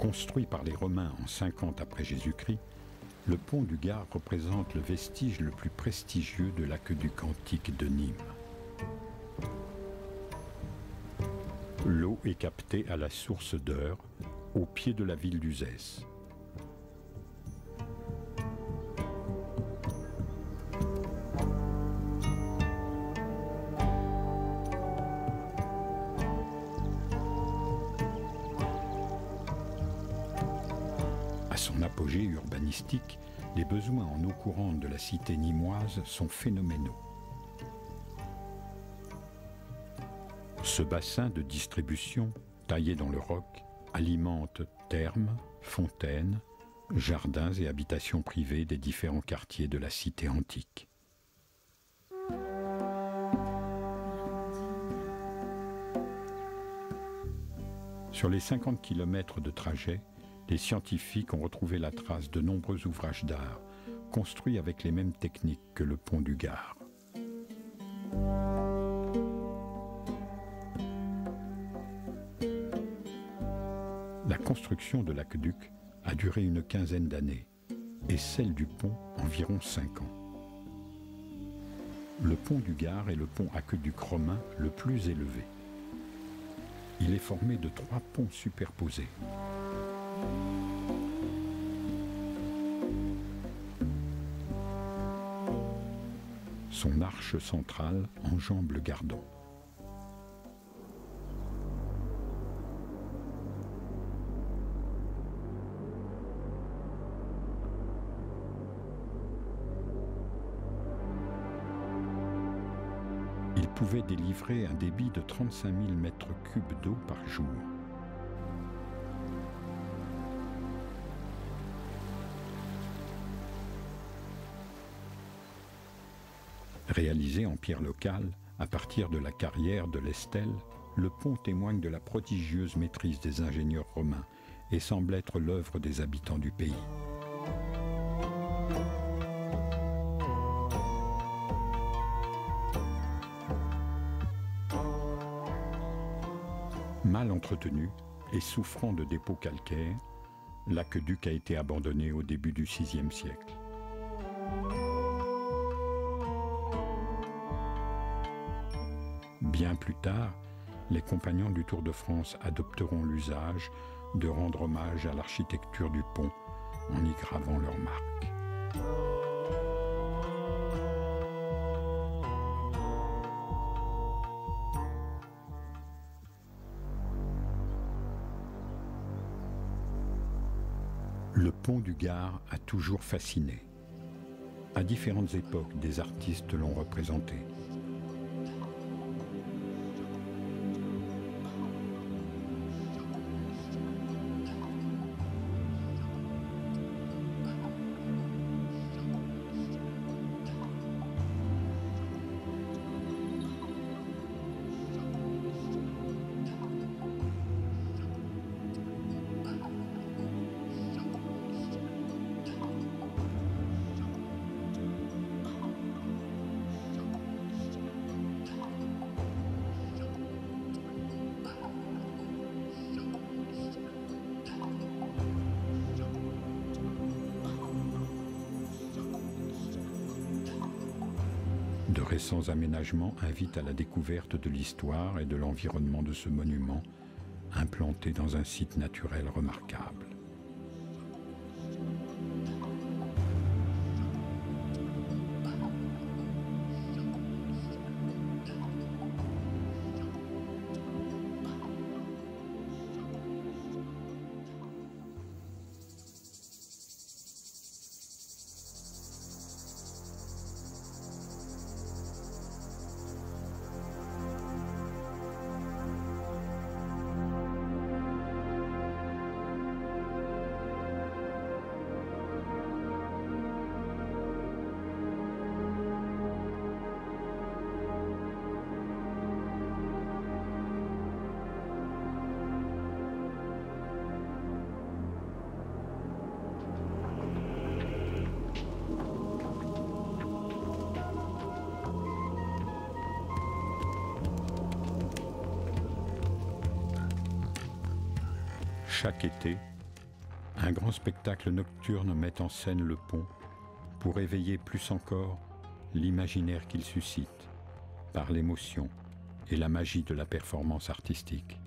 Construit par les Romains en 50 après Jésus-Christ, le pont du Gard représente le vestige le plus prestigieux de l'aqueduc antique de Nîmes. L'eau est captée à la source d'Eure, au pied de la ville d'Uzès. À son apogée urbanistique, les besoins en eau courante de la cité nîmoise sont phénoménaux. Ce bassin de distribution, taillé dans le roc, alimente thermes, fontaines, jardins et habitations privées des différents quartiers de la cité antique. Sur les 50 km de trajet, les scientifiques ont retrouvé la trace de nombreux ouvrages d'art, construits avec les mêmes techniques que le pont du Gard. La construction de l'aqueduc a duré une quinzaine d'années et celle du pont environ 5 ans. Le pont du Gard est le pont aqueduc romain le plus élevé. Il est formé de 3 ponts superposés. Son arche centrale enjambe le Gardon. Il pouvait délivrer un débit de 35 000 mètres cubes d'eau par jour. Réalisé en pierre locale, à partir de la carrière de l'Estelle, le pont témoigne de la prodigieuse maîtrise des ingénieurs romains et semble être l'œuvre des habitants du pays. Mal entretenu et souffrant de dépôts calcaires, l'aqueduc a été abandonné au début du VIe siècle. Bien plus tard, les compagnons du Tour de France adopteront l'usage de rendre hommage à l'architecture du pont en y gravant leur marque. Le pont du Gard a toujours fasciné. À différentes époques, des artistes l'ont représenté. De récents aménagements invitent à la découverte de l'histoire et de l'environnement de ce monument, implanté dans un site naturel remarquable. Chaque été, un grand spectacle nocturne met en scène le pont pour éveiller plus encore l'imaginaire qu'il suscite par l'émotion et la magie de la performance artistique.